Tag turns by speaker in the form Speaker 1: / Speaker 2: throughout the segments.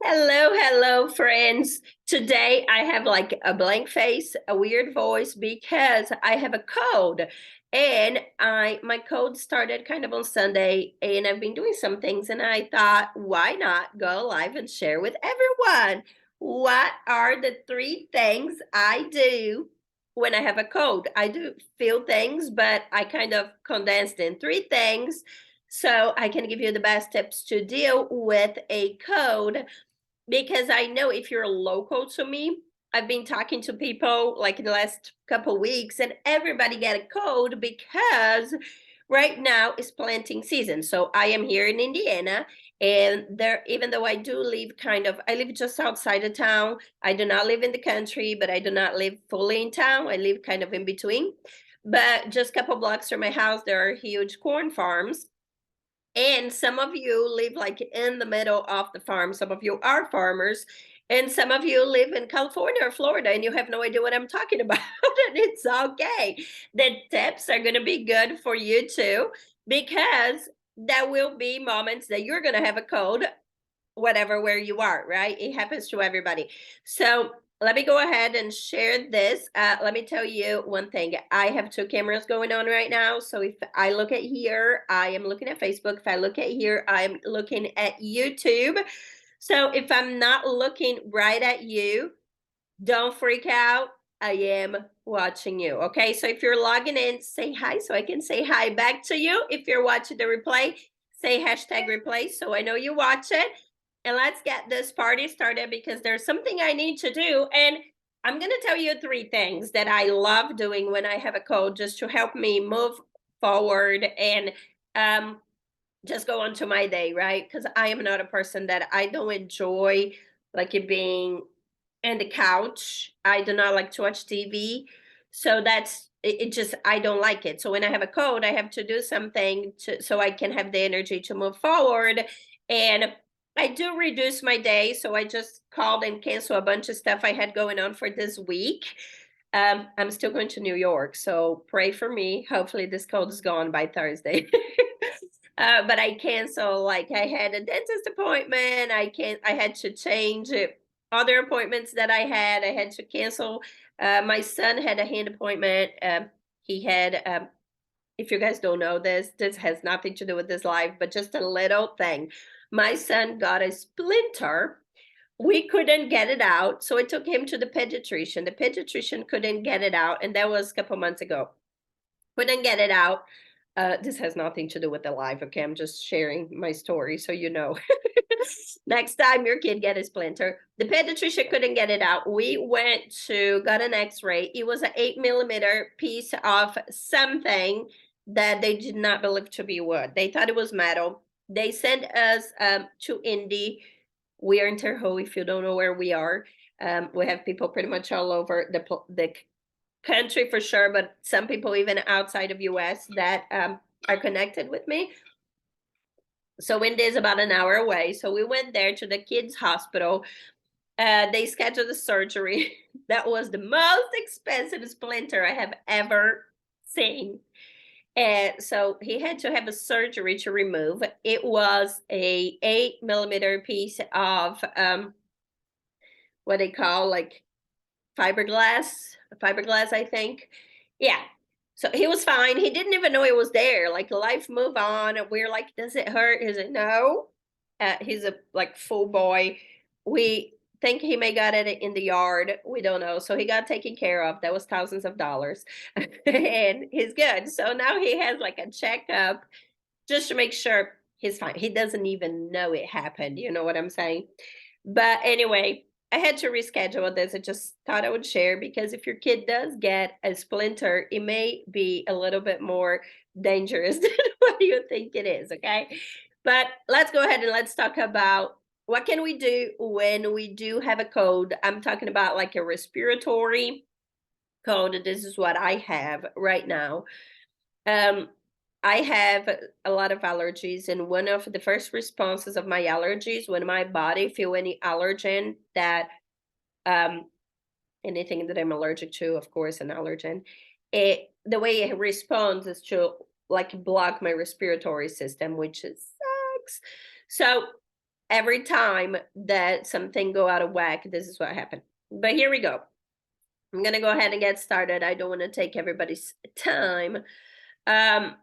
Speaker 1: Hello, friends. Today I have like a blank face, a weird voice because I have a cold. And I my cold started kind of on Sunday, and I've been doing some things, and I thought, why not go live and share with everyone? What are the three things I do when I have a cold? I do feel things, but I kind of condensed in three things so I can give you the best tips to deal with a cold, because I know if you're local to me, I've been talking to people like in the last couple weeks, and everybody get a cold because right now is planting season. So I am here in Indiana, and there, even though I do live I live just outside of town. I do not live in the country, but I do not live fully in town. I live kind of in between. But just a couple blocks from my house, there are huge corn farms, and some of you live like in the middle of the farm. Some of you are farmers, and some of you live in California or Florida, and you have no idea what I'm talking about. And it's okay. The tips are going to be good for you too, because there will be moments that you're going to have a cold, whatever, where you are, right? It happens to everybody. So let me go ahead and share this. Let me tell you one thing. I have two cameras going on right now. So if I look at here, I am looking at Facebook. If I look at here, I'm looking at YouTube. So if I'm not looking right at you, don't freak out. I am watching you. Okay. So if you're logging in, say hi so I can say hi back to you. If you're watching the replay, say hashtag replay so I know you watch it. And let's get this party started, because there's something I need to do. And I'm going to tell you three things that I love doing when I have a cold, just to help me move forward and um, just go on to my day, right? Because I am not a person that I don't enjoy like it being in the couch. I do not like to watch TV. So it just I don't like it. So when I have a cold, I have to do something so I can have the energy to move forward. And I do reduce my day. So I just called and canceled a bunch of stuff I had going on for this week. I'm still going to New York, so pray for me. Hopefully this cold is gone by Thursday. But I canceled, like I had a dentist appointment. I had to change other appointments that I had. I had to cancel. My son had a hand appointment. He had, if you guys don't know this, this has nothing to do with this live, but just a little thing. My son got a splinter. We couldn't get it out, so I took him to the pediatrician. The pediatrician couldn't get it out, and that was a couple months ago. Couldn't get it out. This has nothing to do with the live, okay? I'm just sharing my story so you know. Next time your kid get a splinter, the pediatrician couldn't get it out. We went to got an X-ray. It was an 8 millimeter piece of something that they did not believe to be wood. They thought it was metal. They sent us to Indy. We are in Terre Haute, if you don't know where we are. We have people pretty much all over the country for sure, but some people even outside of US that are connected with me. So Indy is about an hour away. So we went there to the kids' hospital. They scheduled a surgery. That was the most expensive splinter I have ever seen. And so he had to have a surgery to remove. It was a 8 millimeter piece of what they call like fiberglass, I think. Yeah. So he was fine. He didn't even know it was there. Like life move on. And we're like, does it hurt? Is it no? He's a like full boy. We think he may got it in the yard. We don't know. So he got taken care of. That was thousands of dollars. And he's good. So now he has like a checkup just to make sure he's fine. He doesn't even know it happened. You know what I'm saying? But anyway, I had to reschedule this. I just thought I would share, because if your kid does get a splinter, it may be a little bit more dangerous than what you think it is. Okay. But let's go ahead and let's talk about what can we do when we do have a cold. I'm talking about like a respiratory cold. This is what I have right now. Um, I have a lot of allergies, and one of the first responses of my allergies, when my body feel any allergen that um anything that I'm allergic to, of course, an allergen, the way it responds is to like block my respiratory system, which is sucks. So every time that something go out of whack, this is what happened. But here we go. I'm gonna go ahead and get started. I don't want to take everybody's time. Um,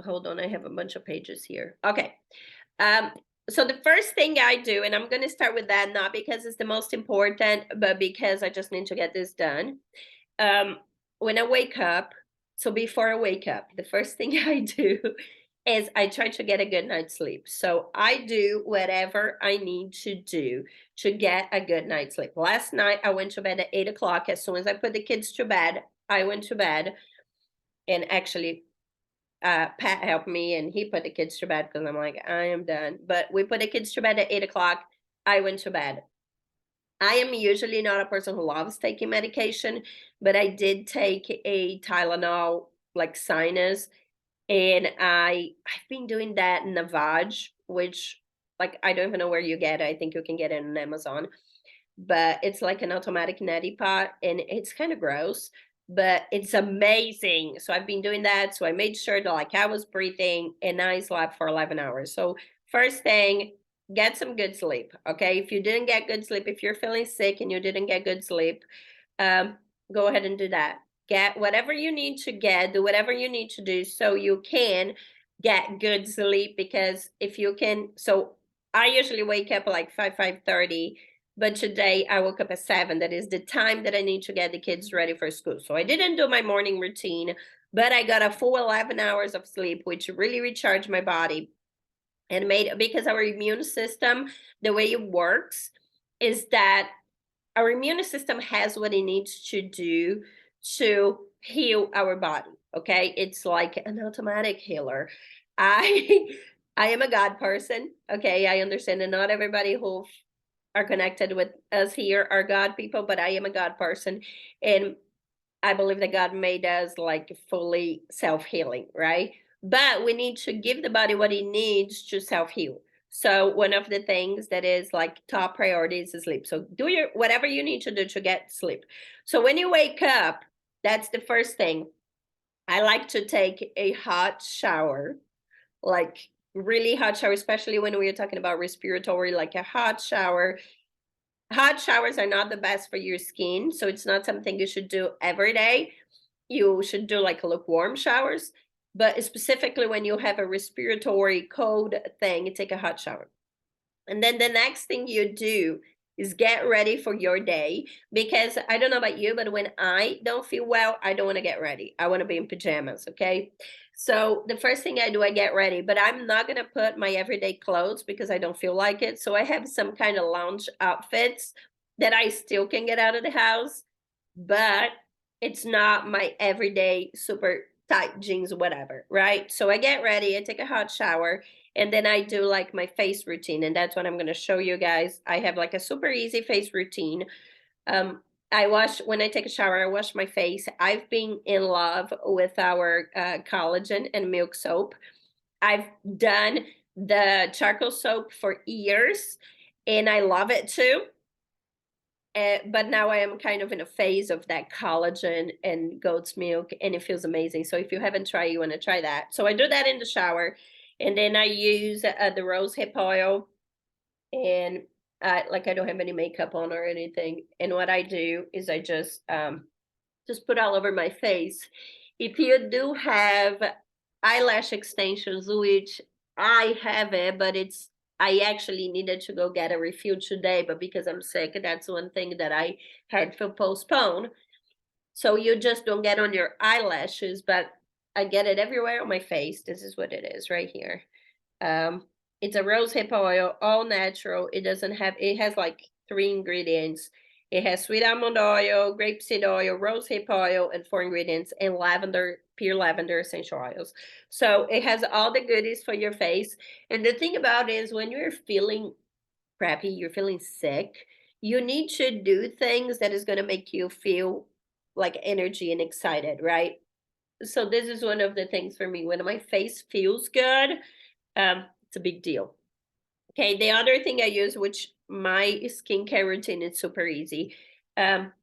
Speaker 1: hold on, I have a bunch of pages here. Okay. Um, so the first thing I do, and I'm gonna start with that, not because it's the most important, but because I just need to get this done. Um, when I wake up, so before I wake up, the first thing I do is I try to get a good night's sleep. So I do whatever I need to do to get a good night's sleep. Last night I went to bed at 8 o'clock. As soon as I put the kids to bed, I went to bed. And actually, Pat helped me and he put the kids to bed because I'm like, I am done. But we put the kids to bed at 8 o'clock. I went to bed. I am usually not a person who loves taking medication, but I did take a Tylenol, like sinus, and I've been doing that Navage, which like I don't even know where you get it. I think you can get it on Amazon, but it's like an automatic neti pot and it's kind of gross, but it's amazing. So I've been doing that. So I made sure that like I was breathing and I slept for 11 hours. So first thing, get some good sleep. Okay. If you didn't get good sleep, if you're feeling sick and you didn't get good sleep, um, go ahead and do that. Get whatever you need to get, do whatever you need to do so you can get good sleep. Because if you can, so I usually wake up like 5:30, but today I woke up at 7. That is the time that I need to get the kids ready for school. So I didn't do my morning routine, but I got a full 11 hours of sleep, which really recharged my body and made, because our immune system, the way it works is that our immune system has what it needs to do to heal our body. Okay, it's like an automatic healer. I I am a God person. Okay, I understand that not everybody who are connected with us here are God people, but I am a God person, and I believe that God made us like fully self-healing, right? But we need to give the body what it needs to self-heal. So one of the things that is like top priority is sleep. So do your whatever you need to do to get sleep. So when you wake up, that's the first thing. I like to take a hot shower, like really hot shower, especially when we are talking about respiratory, like a hot shower. Hot showers are not the best for your skin, so it's not something you should do every day. You should do like lukewarm showers, but specifically when you have a respiratory cold thing, take a hot shower. And then the next thing you do is get ready for your day, because I don't know about you, but when I don't feel well, I don't want to get ready. I want to be in pajamas, okay? So the first thing I do, I get ready, but I'm not going to put my everyday clothes because I don't feel like it. So I have some kind of lounge outfits that I still can get out of the house, but it's not my everyday super tight jeans, whatever, right? So I get ready, I take a hot shower, and then I do like my face routine, and that's what I'm going to show you guys. I have like a super easy face routine. I wash when I take a shower. I wash my face. I've been in love with our collagen and milk soap. I've done the charcoal soap for years, and I love it too. But now I am kind of in a phase of that collagen and goat's milk, and it feels amazing. So if you haven't tried, you want to try that. So I do that in the shower, and then I use the rose hip oil, and like I don't have any makeup on or anything. And what I do is I just put all over my face. If you do have eyelash extensions, which I have it, but it's I actually needed to go get a refill today, but because I'm sick, that's one thing that I had to postpone. So you just don't get on your eyelashes, but I get it everywhere on my face. This is what it is right here. Um, it's a rose hip oil, all natural. It has like 3 ingredients. It has sweet almond oil, grapeseed oil, rose hip oil, and 4 ingredients, and lavender, pure lavender essential oils. So it has all the goodies for your face. And the thing about it is when you're feeling crappy, you're feeling sick, you need to do things that is going to make you feel like energy and excited, right? So this is one of the things for me. When my face feels good, it's a big deal. Okay, the other thing I use, which my skincare routine is super easy.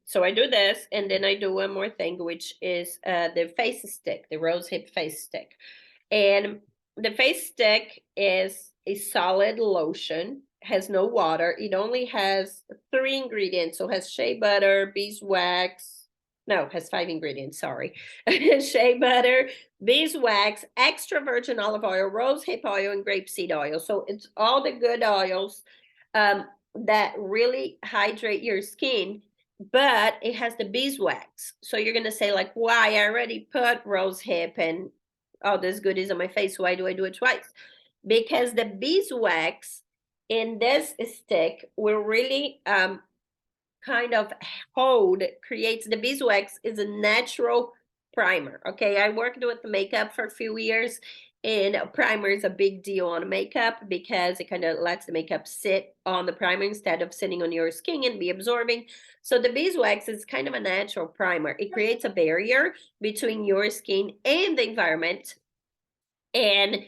Speaker 1: So I do this, and then I do one more thing, which is the face stick, the rose hip face stick. And the face stick is a a solid lotion, has no water. It only has 3 ingredients. So it has shea butter, beeswax. No, it has 5 ingredients, sorry. Shea butter, beeswax, extra virgin olive oil, rosehip oil, and grapeseed oil. So it's all the good oils um, that really hydrate your skin, but it has the beeswax. So you're gonna say, like, why? I already put rosehip and all this goodies on my face. Why do I do it twice? Because the beeswax in this stick will really kind of hold, creates the beeswax is a natural primer. Okay, I worked with makeup for a few years, and a primer is a big deal on makeup because it kind of lets the makeup sit on the primer instead of sitting on your skin and be absorbing. So the beeswax is kind of a natural primer. It creates a barrier between your skin and the environment and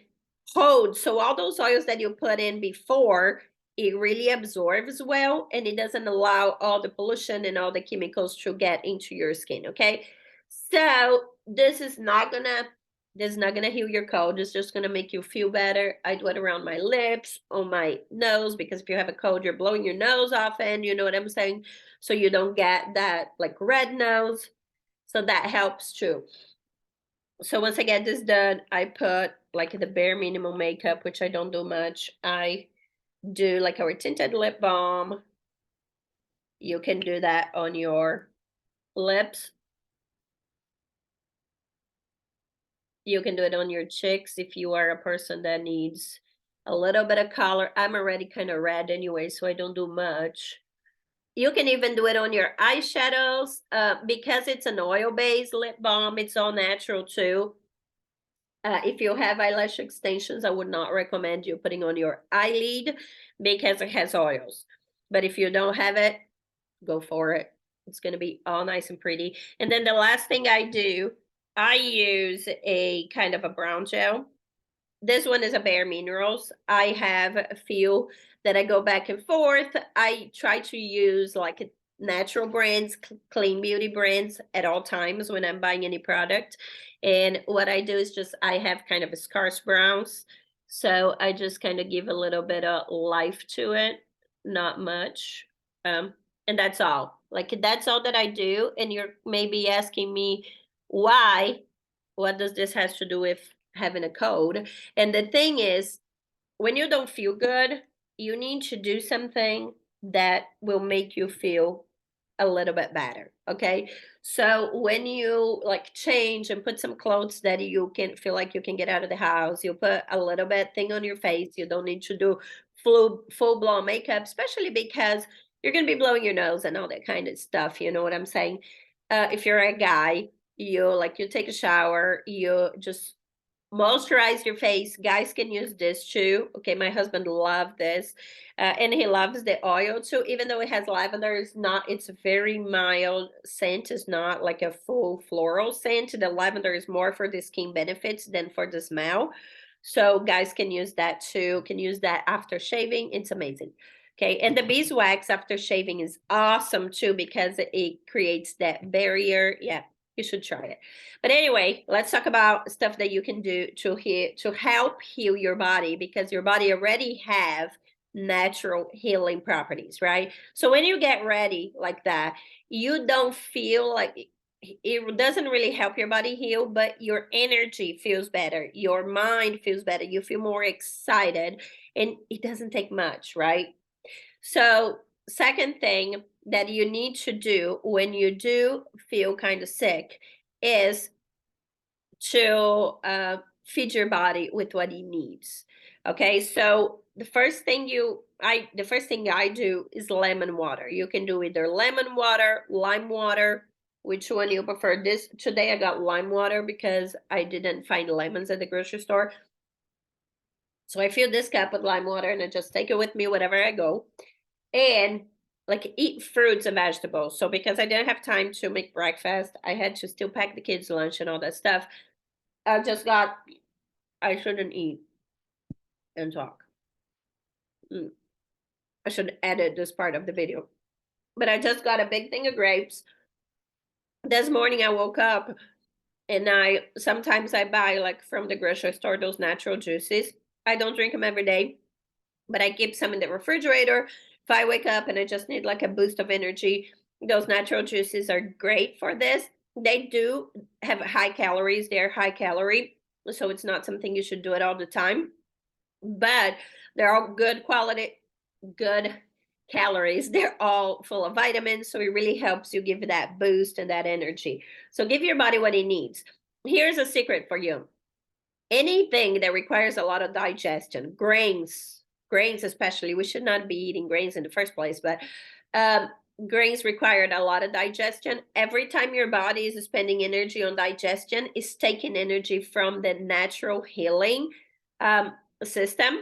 Speaker 1: hold. So all those oils that you put in before, it really absorbs well and it doesn't allow all the pollution and all the chemicals to get into your skin. Okay. So this is not gonna heal your cold. It's just gonna make you feel better. I do it around my lips, on my nose, because if you have a cold, you're blowing your nose often, you know what I'm saying? So you don't get that like red nose. So that helps too. So once I get this done, I put like the bare minimum makeup, which I don't do much. I do like our tinted lip balm. You can do that on your lips. You can do it on your cheeks if you are a person that needs a little bit of color. I'm already kind of red anyway, so I don't do much. You can even do it on your eyeshadows because it's an oil-based lip balm. It's all natural too. If you have eyelash extensions, I would not recommend you putting on your eyelid because it has oils. But if you don't have it, go for it. It's going to be all nice and pretty. And then the last thing I do, I use a kind of a brown gel. This one is a Bare Minerals. I have a few that I go back and forth. I try to use like natural brands, clean beauty brands at all times when I'm buying any product. And what I do is just I have kind of a scarce browns. So I just kind of give a little bit of life to it, not much. Um, and that's all. Like that's all that I do. And you're maybe asking me why, what does this has to do with having a cold? And the thing is, when you don't feel good, you need to do something that will make you feel a little bit better. Okay. So when you like change and put some clothes that you can feel like you can get out of the house, you put a little bit thing on your face. You don't need to do full blown makeup, especially because you're gonna be blowing your nose and all that kind of stuff. You know what I'm saying? If you're a guy, you take a shower, you just moisturize your face. Guys can use this too. Okay, my husband loved this, and he loves the oil too. Even though it has lavender, it's a very mild scent. It's not like a full floral scent. The lavender is more for the skin benefits than for the smell. So guys can use that too. Can use that after shaving. It's amazing. Okay, and the beeswax after shaving is awesome too because it creates that barrier. Yeah, you should try it. But anyway, let's talk about stuff that you can do to help heal your body because your body already have natural healing properties, right? So when you get ready like that, you don't feel like it doesn't really help your body heal, but your energy feels better, your mind feels better, you feel more excited, and it doesn't take much, right? So, second thing that you need to do when you do feel kind of sick is to feed your body with what it needs. Okay, so the first thing I do is lemon water. You can do either lemon water, lime water. Which one you prefer? This today I got lime water because I didn't find lemons at the grocery store. So I fill this cup with lime water and I just take it with me wherever I go and like eat fruits and vegetables. So because I didn't have time to make breakfast, I had to still pack the kids' lunch and all that stuff. I just got, I shouldn't eat and talk. Mm, I should edit this part of the video. But I just got a big thing of grapes. This morning I woke up and sometimes I buy like from the grocery store those natural juices. I don't drink them every day. but I keep some in the refrigerator. If I wake up and I just need like a boost of energy, those natural juices are great for this. They do have high calories, they're high calorie, so it's not something you should do it all the time, but they're all good quality, good calories. They're all full of vitamins, so it really helps you give that boost and that energy. So give your body what it needs. Here's a secret for you. Anything that requires a lot of digestion, grains especially, we should not be eating grains in the first place, but um, grains required a lot of digestion. Every time your body is spending energy on digestion, it's taking energy from the natural healing um, system.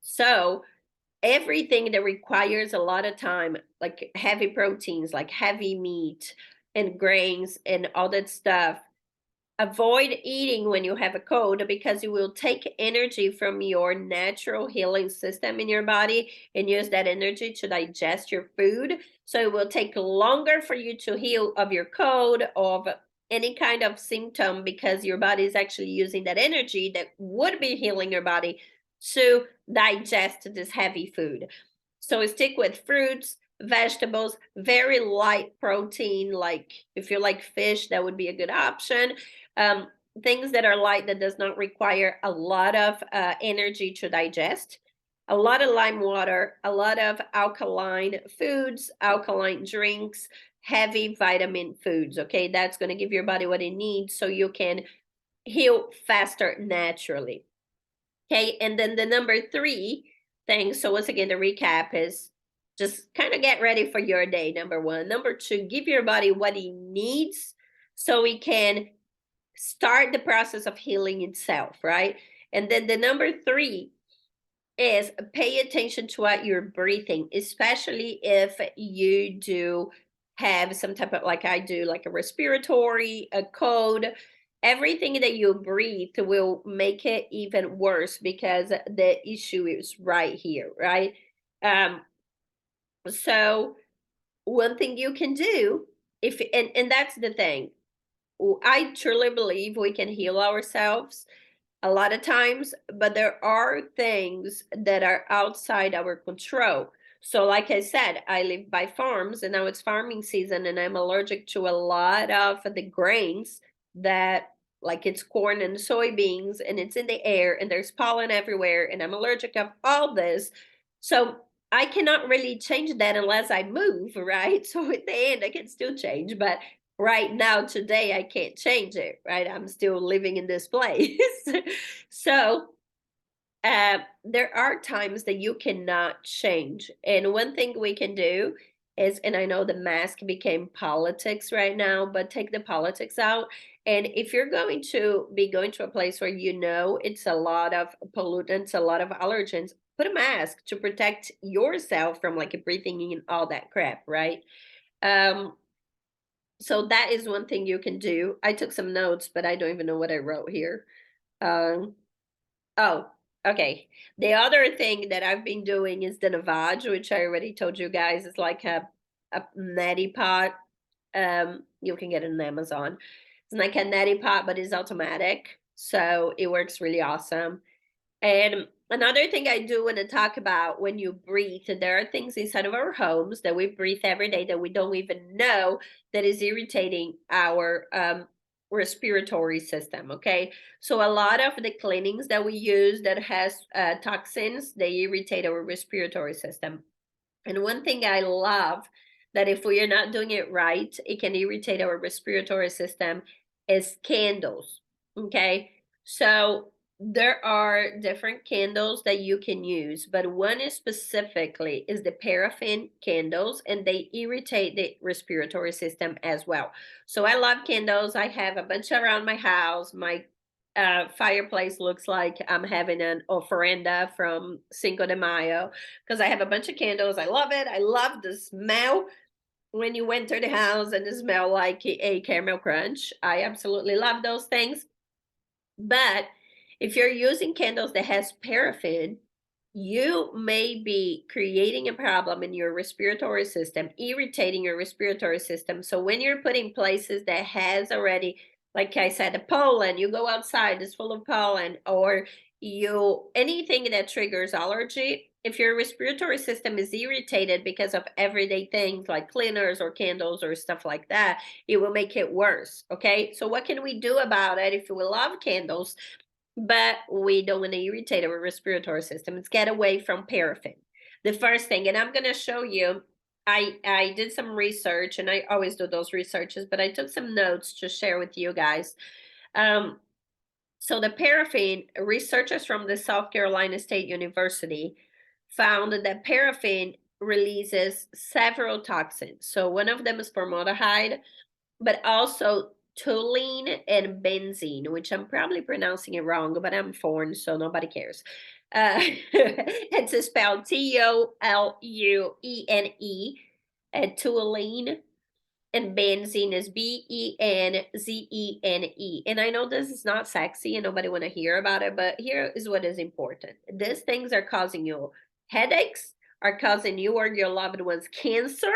Speaker 1: So everything that requires a lot of time, like heavy proteins, like heavy meat and grains and all that stuff, avoid eating when you have a cold because it will take energy from your natural healing system in your body and use that energy to digest your food. So it will take longer for you to heal of your cold, of any kind of symptom, because your body is actually using that energy that would be healing your body to digest this heavy food. So stick with fruits, vegetables, very light protein. Like if you like fish, that would be a good option. um, Things that are light, that does not require a lot of energy to digest. A lot of lime water, a lot of alkaline foods, alkaline drinks, heavy vitamin foods. Okay, that's going to give your body what it needs so you can heal faster naturally. Okay, and then the number three thing, so once again, the recap is just kind of get ready for your day, number one. Number two, give your body what it needs so it can start the process of healing itself, right? And then the number three is pay attention to what you're breathing, especially if you do have some type of, like I do, like a respiratory, a cold. Everything that you breathe will make it even worse because the issue is right here, right? Um, so one thing you can do, if and that's the thing, I truly believe we can heal ourselves a lot of times, but there are things that are outside our control. So, like I said, I live by farms and now it's farming season, and I'm allergic to a lot of the grains that, like it's corn and soybeans, and it's in the air and there's pollen everywhere, and I'm allergic of all this. So, I cannot really change that unless I move, right? So, at the end, I can still change, but right now today I can't change it, right? I'm still living in this place. So there are times that you cannot change, and one thing we can do is, and I know the mask became politics right now, but take the politics out. And if you're going to be going to a place where you know it's a lot of pollutants, a lot of allergens, put a mask to protect yourself from like breathing in all that crap, right? um so that is one thing you can do. I took some notes, but I don't even know what I wrote here. Um, oh, okay. The other thing that I've been doing is the Navage, which I already told you guys is like a neti pot. You can get it on Amazon. It's like a neti pot, but it's automatic, so it works really awesome. And another thing I do want to talk about when you breathe, there are things inside of our homes that we breathe every day that we don't even know that is irritating our respiratory system. Okay, so a lot of the cleanings that we use that has toxins, they irritate our respiratory system. And one thing I love that if we are not doing it right, it can irritate our respiratory system is candles. Okay. So there are different candles that you can use, but one is specifically is the paraffin candles, and they irritate the respiratory system as well. So I love candles. I have a bunch around my house. My fireplace looks like I'm having an ofrenda from Cinco de Mayo because I have a bunch of candles. I love it. I love the smell when you enter the house and the smell like a caramel crunch. I absolutely love those things. But if you're using candles that has paraffin, you may be creating a problem in your respiratory system, irritating your respiratory system. So when you're putting places that has already, like I said, the pollen, you go outside, it's full of pollen, or anything that triggers allergy, if your respiratory system is irritated because of everyday things like cleaners or candles or stuff like that, it will make it worse. Okay, so what can we do about it if we love candles but we don't want to irritate our respiratory system? Let's get away from paraffin. The first thing, and I'm going to show you, I did some research, and I always do those researches, but I took some notes to share with you guys. um, so the paraffin, researchers from the South Carolina State University found that paraffin releases several toxins. So one of them is formaldehyde, but also toluene and benzene, which I'm probably pronouncing it wrong, but I'm foreign, so nobody cares. It's spelled Toluene, toluene, and benzene is Benzene. And I know this is not sexy and nobody want to hear about it, but here is what is important. These things are causing you headaches, are causing you or your loved ones cancer,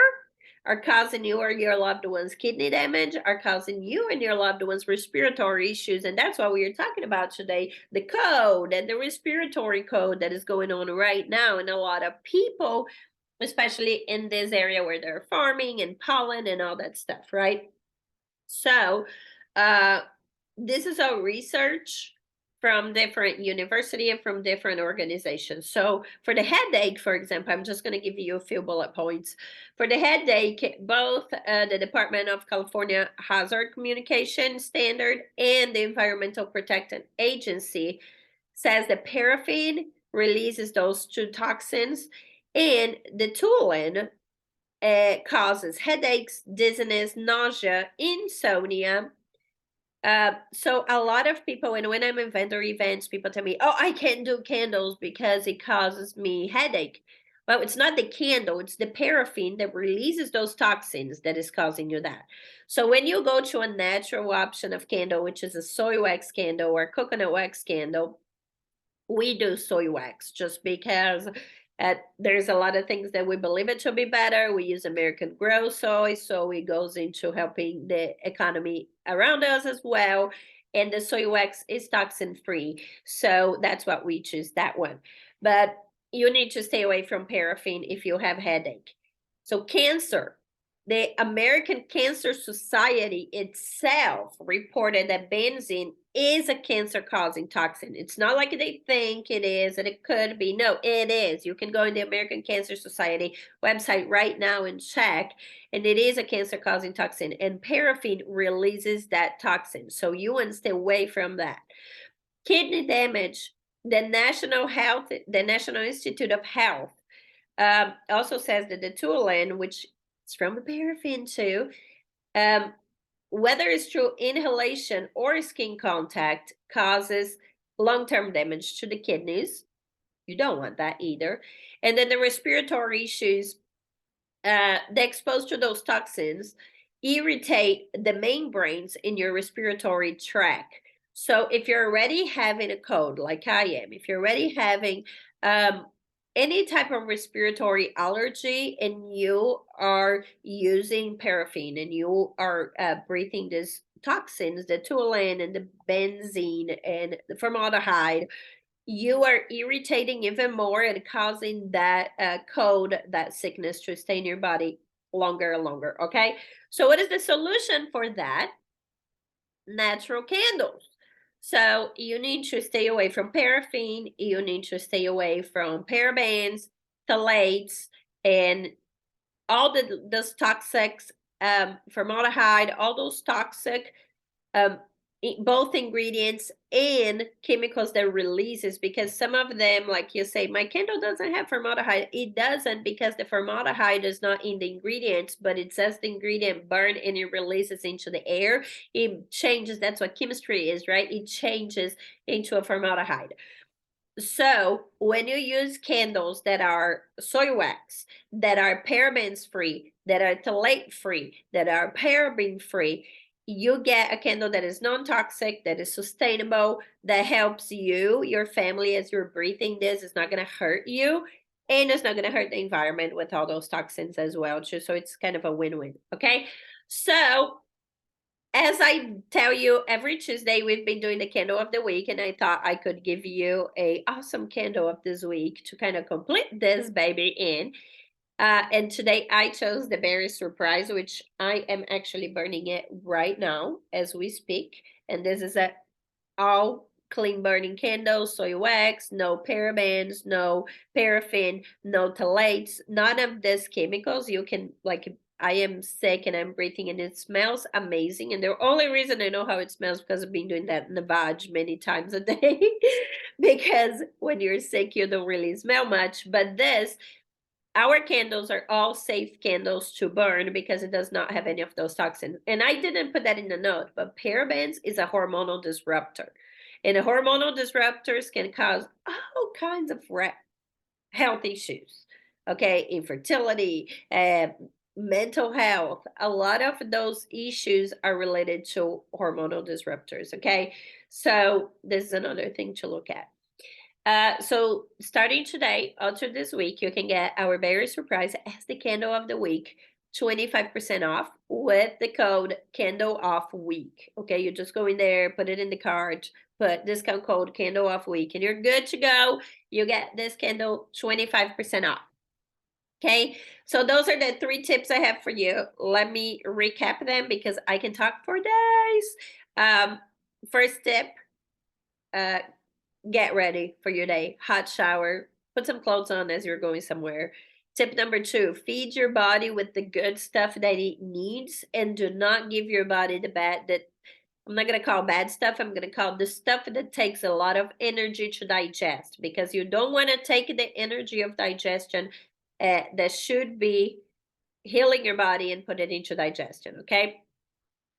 Speaker 1: are causing you or your loved ones kidney damage, are causing you and your loved ones respiratory issues. And that's what we are talking about today, the code and the respiratory code that is going on right now in a lot of people, especially in this area where they're farming and pollen and all that stuff, right? So uh, this is our research from different university and from different organizations. So for the headache, for example, I'm just going to give you a few bullet points. For the headache, both the Department of California Hazard Communication Standard and the Environmental Protection Agency says that paraffin releases those two toxins, and the toluene causes headaches, dizziness, nausea, insomnia. So a lot of people, and when I'm in vendor events, people tell me, "Oh, I can't do candles because it causes me headache." Well, it's not the candle; it's the paraffin that releases those toxins that is causing you that. So when you go to a natural option of candle, which is a soy wax candle or coconut wax candle, we do soy wax just because there's a lot of things that we believe it to be better. We use American grow soy, so it goes into helping the economy around us as well. And the soy wax is toxin free, so that's what we choose, that one. But you need to stay away from paraffin if you have headache. So cancer, the American Cancer Society itself reported that benzene is a cancer-causing toxin. It's not like they think it is and it could be. No, it is. You can go in the American Cancer Society website right now and check, and it is a cancer-causing toxin. And paraffin releases that toxin, so you want to stay away from that. Kidney damage. The National Institute of Health also says that the toluene, which is from the paraffin too, whether it's through inhalation or skin contact, causes long-term damage to the kidneys. You don't want that either. And then the respiratory issues, they exposed to those toxins irritate the membranes in your respiratory tract. So if you're already having a cold, like I am, if you're already having any type of respiratory allergy and you are using paraffin and you are breathing these toxins, the toluene and the benzene and the formaldehyde, you are irritating even more and causing that cold, that sickness to stay in your body longer and longer. Okay, so what is the solution for that? Natural candles. So you need to stay away from paraffin, you need to stay away from parabens, phthalates, and all those toxic formaldehyde, all those toxic um, both ingredients and chemicals that releases, because some of them, like you say, my candle doesn't have formaldehyde. It doesn't, because the formaldehyde is not in the ingredients, but it says the ingredient burn and it releases into the air. It changes. That's what chemistry is, right? It changes into a formaldehyde. So when you use candles that are soy wax, that are parabens free, that are phthalate free, that are paraben free, you get a candle that is non-toxic, that is sustainable, that helps you, your family, as you're breathing this. It's not going to hurt you, and it's not going to hurt the environment with all those toxins as well too. So it's kind of a win-win. Okay, so As I tell you, every Tuesday we've been doing the candle of the week, and I thought I could give you a awesome candle of this week to kind of complete this baby in. And today I chose the berry surprise, which I am actually burning it right now as we speak. And this is a all clean burning candles, soy wax, no parabens, no paraffin, no phthalates, none of these chemicals. You can like I am sick and I'm breathing and it smells amazing. And the only reason I know how it smells because I've been doing that in the vag many times a day. Because when you're sick, you don't really smell much. But this our candles are all safe candles to burn because it does not have any of those toxins. And I didn't put that in the note, but parabens is a hormonal disruptor. And the hormonal disruptors can cause all kinds of health issues. Okay, infertility, mental health. A lot of those issues are related to hormonal disruptors. Okay, so this is another thing to look at. So starting today, until this week, you can get our berry surprise as the candle of the week, 25% off with the code candle off week. Okay, you just go in there, put it in the cart, put discount code candle off week, and you're good to go. You get this candle 25% off. Okay, so those are the 3 tips I have for you. Let me recap them because I can talk for days. Um, First tip, uh, get ready for your day. Hot shower, put some clothes on as you're going somewhere. Tip number 2, feed your body with the good stuff that it needs and do not give your body the bad that I'm not going to call bad stuff. I'm going to call the stuff that takes a lot of energy to digest because you don't want to take the energy of digestion that should be healing your body and put it into digestion. Okay.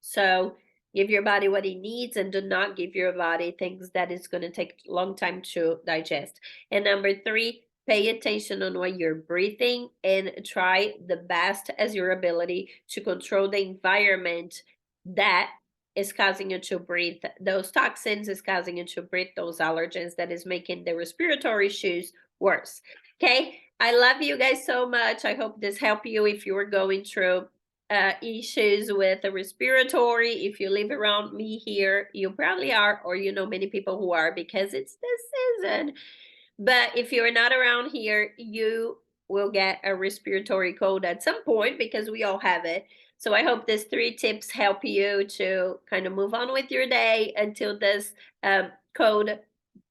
Speaker 1: So give your body what it needs and do not give your body things that is going to take a long time to digest. And number 3, pay attention on what you're breathing and try the best as your ability to control the environment that is causing you to breathe those toxins, is causing you to breathe those allergens that is making the respiratory issues worse. Okay. I love you guys so much. I hope this helped you if you were going through issues with the respiratory. If you live around me here, you probably are, or you know many people who are because it's the season. But if you're not around here, you will get a respiratory cold at some point because we all have it. So I hope these 3 tips help you to kind of move on with your day until this code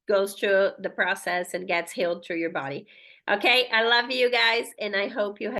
Speaker 1: goes through the process and gets healed through your body. Okay, I love you guys, and I hope you have